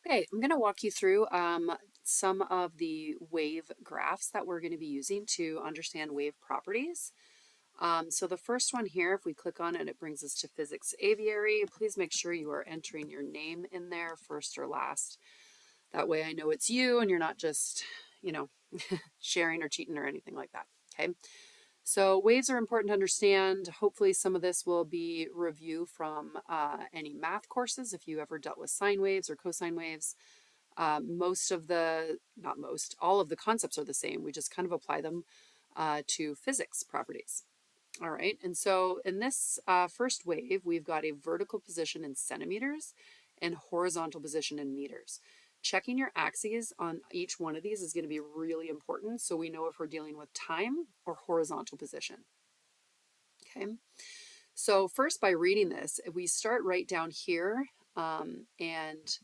Okay, I'm going to walk you through some of the wave graphs that we're going to be using to understand wave properties. So the first one here, if we click on it, it brings us to Physics Aviary. Please make sure you are entering your name in there, first or last. That way I know it's you and you're not just, you know, sharing or cheating or anything like that. Okay. So waves are important to understand. Hopefully some of this will be review from any math courses if you ever dealt with sine waves or cosine waves. Most of the, not most, all of the concepts are the same. We just kind of apply them to physics properties. All right, and so in this first wave, we've got a vertical position in centimeters and horizontal position in meters. Checking your axes on each one of these is going to be really important so we know if we're dealing with time or horizontal position. Okay, so first by reading this, if we start right down here and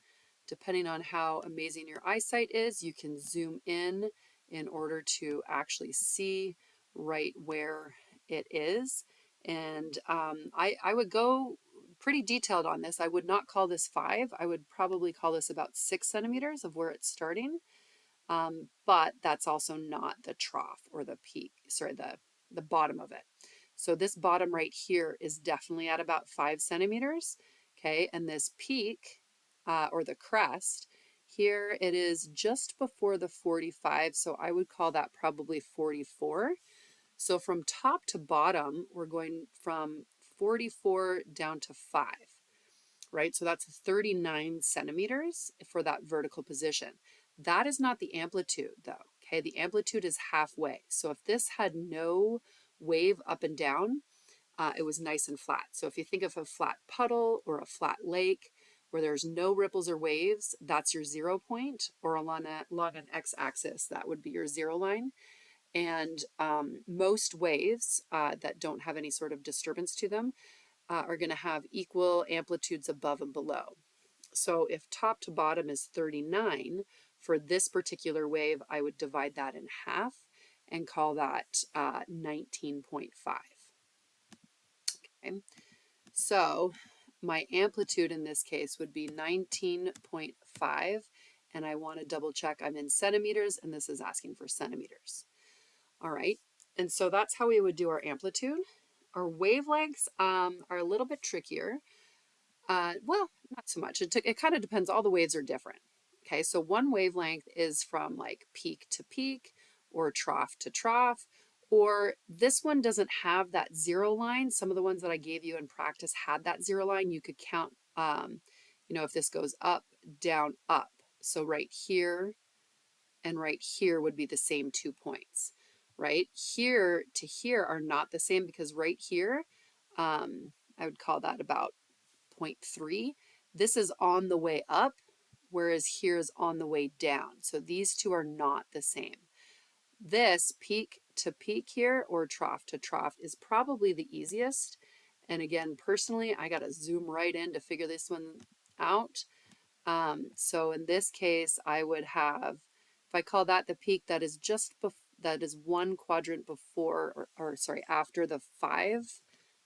depending on how amazing your eyesight is, you can zoom in order to actually see right where it is. And I would go pretty detailed on this. I would not call this 5. I would probably call this about 6 centimeters of where it's starting. But that's also not the trough or the peak, sorry, the bottom of it. So this bottom right here is definitely at about 5 centimeters. Okay, and this peak or the crest, here it is just before the 45, so I would call that probably 44. So from top to bottom, we're going from 44 down to 5, right? So that's 39 centimeters for that vertical position. That is not the amplitude though, okay? The amplitude is halfway. So if this had no wave up and down, it was nice and flat. So if you think of a flat puddle or a flat lake where there's no ripples or waves, that's your 0 point, or along an x-axis, that would be your 0 line. And most waves that don't have any sort of disturbance to them are going to have equal amplitudes above and below. So if top to bottom is 39, for this particular wave, I would divide that in half and call that 19.5. Okay. So my amplitude in this case would be 19.5, and I want to double check I'm in centimeters, and this is asking for centimeters. All right, and so that's how we would do our amplitude. Our wavelengths are a little bit trickier. Well, not so much. It kind of depends. All the waves are different. Okay, so one wavelength is from like peak to peak or trough to trough, or this one doesn't have that 0 line. Some of the ones that I gave you in practice had that 0 line. You could count, if this goes up, down, up. So right here and right here would be the same 2 points. Right here to here are not the same because right here, I would call that about 0.3. This is on the way up, whereas here is on the way down. So these two are not the same. This peak to peak here or trough to trough is probably the easiest. And again, personally, I got to zoom right in to figure this one out. So in this case, I would have, if I call that the peak, that is that is one quadrant before, or sorry, after the 5.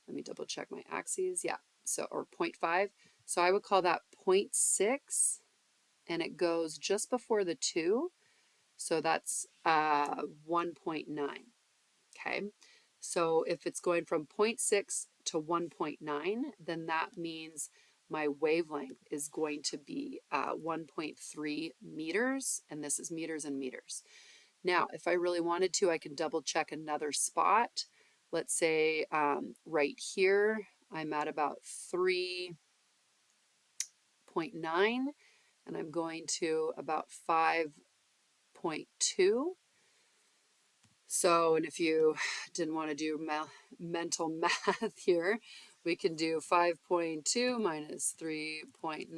Let me double check my axes. Yeah, so, or 0.5. So I would call that 0.6, and it goes just before the 2. So that's 1.9. Okay. So if it's going from 0.6 to 1.9, then that means my wavelength is going to be 1.3 meters, and this is meters and meters. Now, if I really wanted to, I can double check another spot. Let's say right here, I'm at about 3.9, and I'm going to about 5.2. So, and if you didn't want to do mental math here, we can do 5.2 minus 3.9,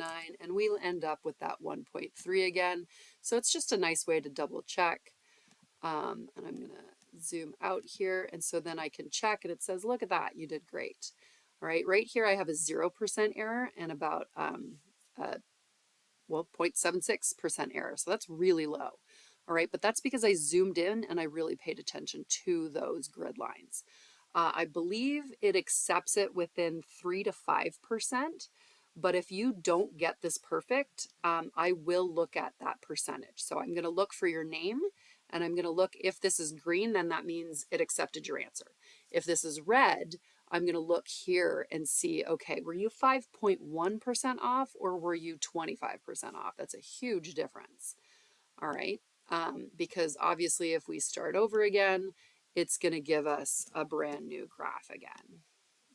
and we'll end up with that 1.3 again. So it's just a nice way to double check. And I'm going to zoom out here, and so then I can check, and it says, look at that, you did great. All right here I have a 0% error and about, 0.76% error, so that's really low. All right, but that's because I zoomed in and I really paid attention to those grid lines. I believe it accepts it within 3 to 5%, But if you don't get this perfect, I will look at that percentage. So I'm going to look for your name, and I'm going to look if this is green, then that means it accepted your answer. If this is red, I'm going to look here and see, okay, were you 5.1% off or were you 25% off? That's a huge difference. All right. Because obviously if we start over again, it's going to give us a brand new graph again.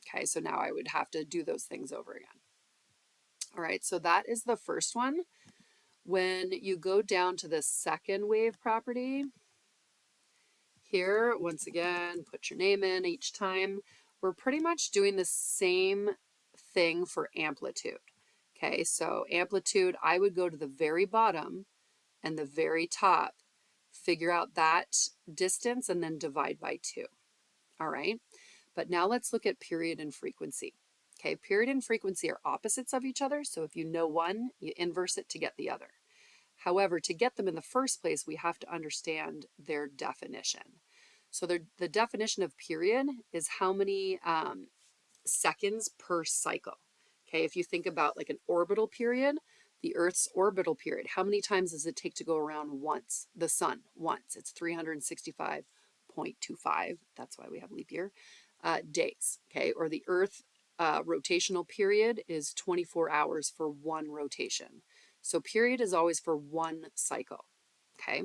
Okay, so now I would have to do those things over again. All right, so that is the first one. When you go down to the second wave property, here, once again, put your name in each time. We're pretty much doing the same thing for amplitude. Okay, so amplitude, I would go to the very bottom and the very top, figure out that distance, and then divide by 2. All right, but now let's look at period and frequency. Okay, period and frequency are opposites of each other, so if you know one, you inverse it to get the other. However, to get them in the first place, we have to understand their definition. So the definition of period is how many seconds per cycle. Okay, if you think about like an orbital period, the Earth's orbital period, how many times does it take to go around once? The sun, once. It's 365.25. That's why we have leap year days. Okay, or the Earth rotational period is 24 hours for one rotation. So period is always for one cycle. Okay.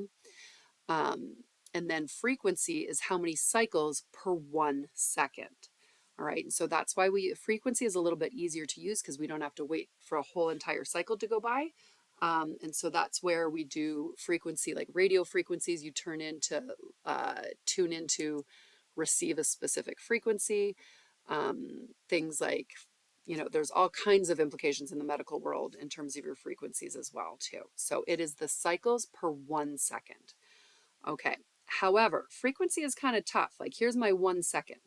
Um, and then frequency is how many cycles per 1 second. All right, so that's why frequency is a little bit easier to use because we don't have to wait for a whole entire cycle to go by. And so that's where we do frequency, like radio frequencies, you tune into receive a specific frequency. Things like, there's all kinds of implications in the medical world in terms of your frequencies as well, too. So it is the cycles per 1 second. Okay. However, frequency is kind of tough. Like here's my 1 second.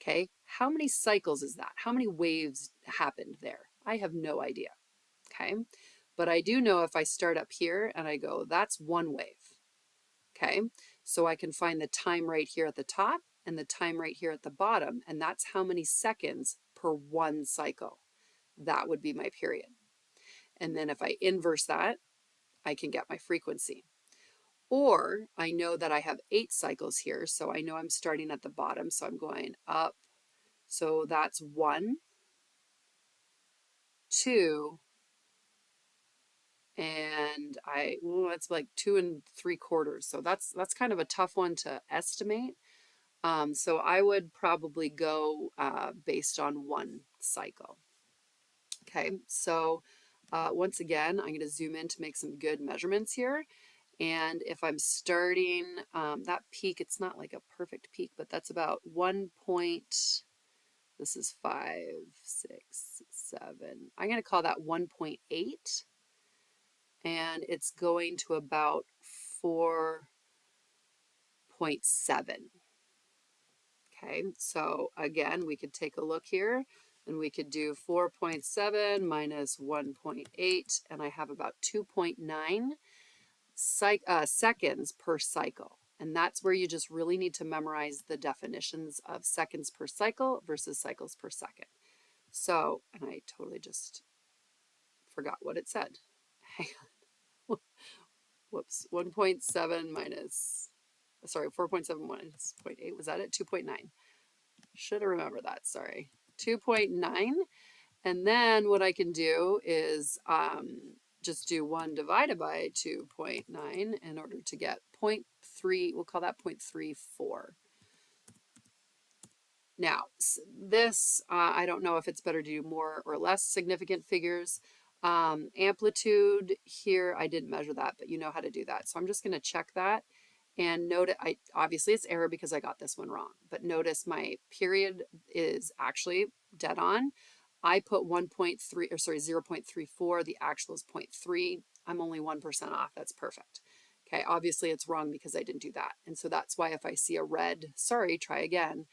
Okay. How many cycles is that? How many waves happened there? I have no idea. Okay. But I do know if I start up here and I go, that's one wave. Okay. So I can find the time right here at the top and the time right here at the bottom. And that's how many seconds per 1 cycle. That would be my period. And then if I inverse that, I can get my frequency. Or I know that I have 8 cycles here, so I know I'm starting at the bottom, so I'm going up. So that's 1, 2, and that's like 2 3/4. So that's kind of a tough one to estimate. So I would probably go based on 1 cycle. Okay, so once again, I'm going to zoom in to make some good measurements here. And if I'm starting that peak, it's not like a perfect peak, but that's about 1 point, this is 5, 6, 7. I'm going to call that 1.8. And it's going to about 4.7. Okay, so again, we could take a look here and we could do 4.7 minus 1.8, and I have about 2.9 seconds per cycle. And that's where you just really need to memorize the definitions of seconds per cycle versus cycles per second. So, and I totally just forgot what it said. Hang on. Whoops. 1.7 minus, sorry, 4.7 minus 0.8. Was that it? 2.9. Should have remembered that. Sorry. 2.9. And then what I can do is just do 1 divided by 2.9 in order to get 0.3, we'll call that 0.34. Now, this, I don't know if it's better to do more or less significant figures. Amplitude here, I didn't measure that, but you know how to do that. So I'm just going to check that and note it. Obviously it's error because I got this one wrong, but notice my period is actually dead on. I put 0.34. The actual is 0.3. I'm only 1% off. That's perfect. Okay, obviously it's wrong because I didn't do that. And so that's why if I see a red, sorry, try again,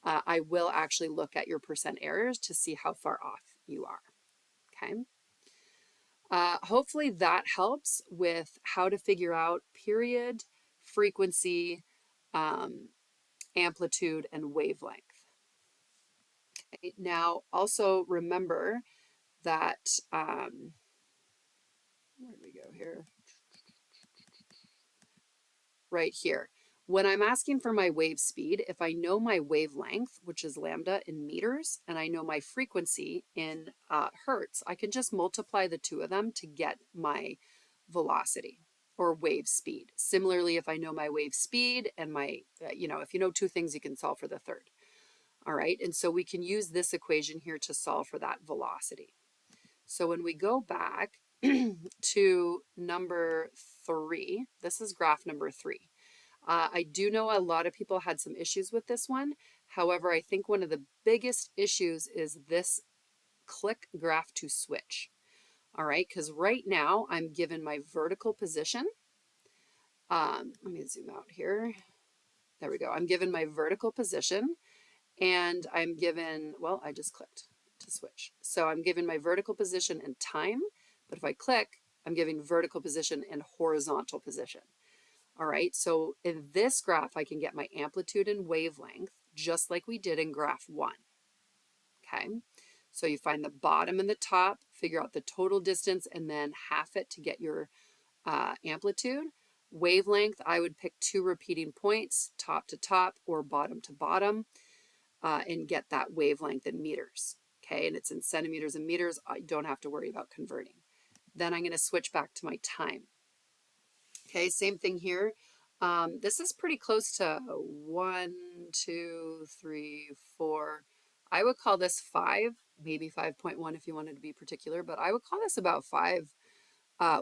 I will actually look at your percent errors to see how far off you are. Okay. Hopefully that helps with how to figure out period, frequency, amplitude, and wavelength. Okay. Now, also remember that, where did we go here? Right here. When I'm asking for my wave speed, if I know my wavelength, which is lambda in meters, and I know my frequency in hertz, I can just multiply the two of them to get my velocity or wave speed. Similarly, if I know my wave speed and my, if you know two things, you can solve for the third. All right, and so we can use this equation here to solve for that velocity. So when we go back to number 3, this is graph number 3. I do know a lot of people had some issues with this one. However, I think one of the biggest issues is this click graph to switch. All right, because right now I'm given my vertical position. Let me zoom out here. There we go. I'm given my vertical position and I'm given, well, I just clicked to switch. So I'm given my vertical position and time, but if I click, I'm giving vertical position and horizontal position. All right, so in this graph, I can get my amplitude and wavelength just like we did in graph 1. Okay, so you find the bottom and the top, figure out the total distance, and then half it to get your amplitude. Wavelength, I would pick 2 repeating points, top to top or bottom to bottom, and get that wavelength in meters. Okay, and it's in centimeters and meters. I don't have to worry about converting. Then I'm going to switch back to my time. Okay, same thing here. This is pretty close to 1, 2, 3, 4. I would call this 5, maybe 5.1 if you wanted to be particular, but I would call this about 5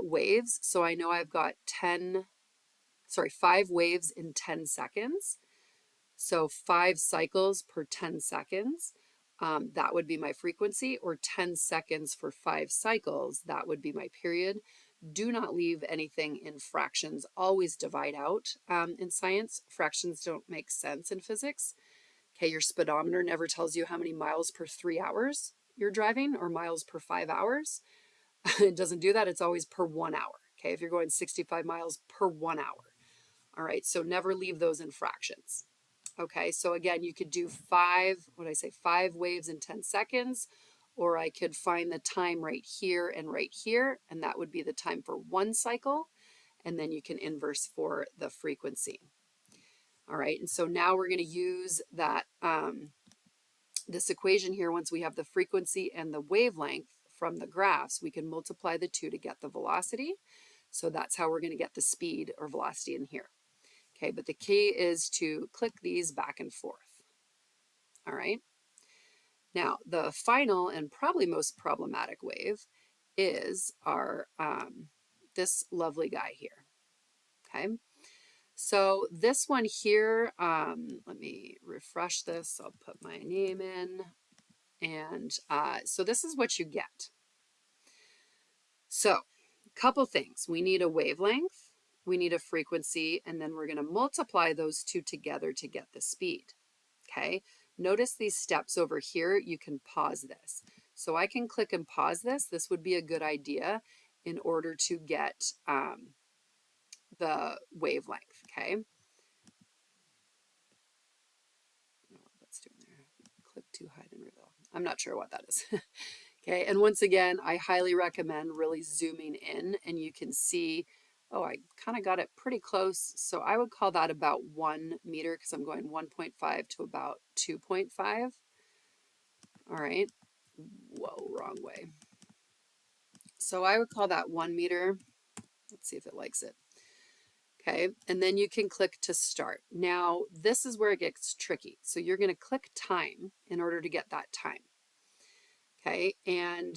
waves. So I know I've got 5 waves in 10 seconds. So 5 cycles per 10 seconds. That would be my frequency, or 10 seconds for 5 cycles. That would be my period. Do not leave anything in fractions. Always divide out in science. Fractions don't make sense in physics. Okay, your speedometer never tells you how many miles per 3 hours you're driving or miles per 5 hours. It doesn't do that. It's always per 1 hour. Okay, if you're going 65 miles per 1 hour. All right, so never leave those in fractions. Okay, so again, you could do 5 waves in 10 seconds, or I could find the time right here, and that would be the time for 1 cycle, and then you can inverse for the frequency. All right, and so now we're going to use that this equation here. Once we have the frequency and the wavelength from the graphs, we can multiply the two to get the velocity. So that's how we're going to get the speed or velocity in here. Okay, but the key is to click these back and forth. All right. Now, the final and probably most problematic wave is our this lovely guy here. Okay. So this one here, let me refresh this. I'll put my name in. And so this is what you get. So a couple things. We need a wavelength, we need a frequency, and then we're going to multiply those two together to get the speed. Okay, notice these steps over here. You can pause this. So I can click and pause this. This would be a good idea in order to get the wavelength. Okay, what's doing there? Click to hide and reveal. I'm not sure what that is. Okay, and once again, I highly recommend really zooming in, and you can see, oh, I kind of got it pretty close. So I would call that about 1 meter because I'm going 1.5 to about 2.5. All right, whoa, wrong way. So I would call that 1 meter. Let's see if it likes it. Okay, and then you can click to start. Now, this is where it gets tricky. So you're going to click time in order to get that time. Okay, and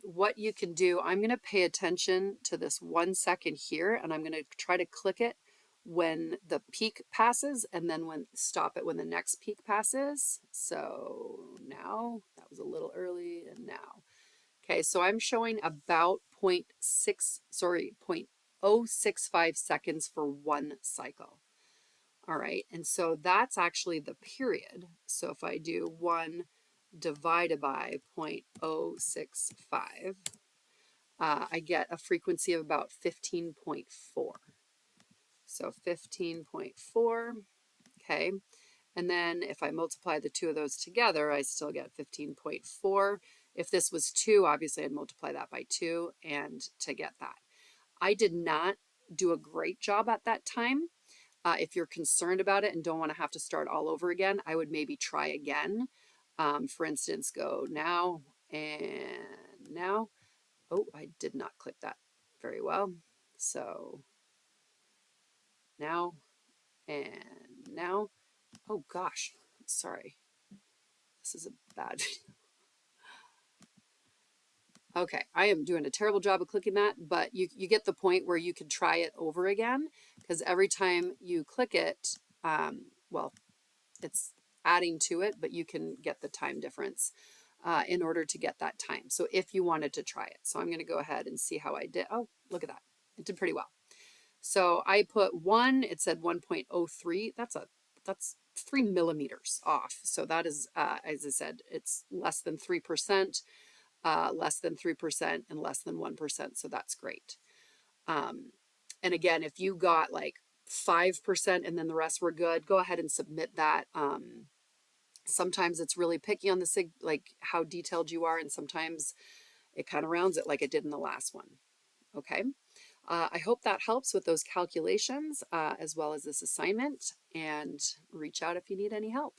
what you can do, I'm going to pay attention to this 1 second here, and I'm going to try to click it when the peak passes, and then stop it when the next peak passes. So now, that was a little early, and now. Okay, so I'm showing about 0.065 seconds for 1 cycle. All right, and so that's actually the period. So if I do 1 divided by 0.065, I get a frequency of about 15.4. So 15.4, okay. And then if I multiply the two of those together, I still get 15.4. If this was 2, obviously I'd multiply that by 2 and to get that. I did not do a great job at that time. If you're concerned about it and don't want to have to start all over again, I would maybe try again. For instance, go now and now. Oh, I did not click that very well. So now and now. Oh gosh, sorry. This is a bad. Okay, I am doing a terrible job of clicking that, but you get the point where you could try it over again because every time you click it, well, it's adding to it, but you can get the time difference in order to get that time. So if you wanted to try it. So I'm going to go ahead and see how I did. Oh, look at that. It did pretty well. So I put 1, it said 1.03. That's 3 millimeters off. So that is, as I said, it's less than 3%, less than 3%, and less than 1%. So that's great. And again, if you got like 5% and then the rest were good, go ahead and submit that. Sometimes it's really picky on the like how detailed you are, and sometimes it kind of rounds it like it did in the last one. Okay. I hope that helps with those calculations as well as this assignment, and reach out if you need any help.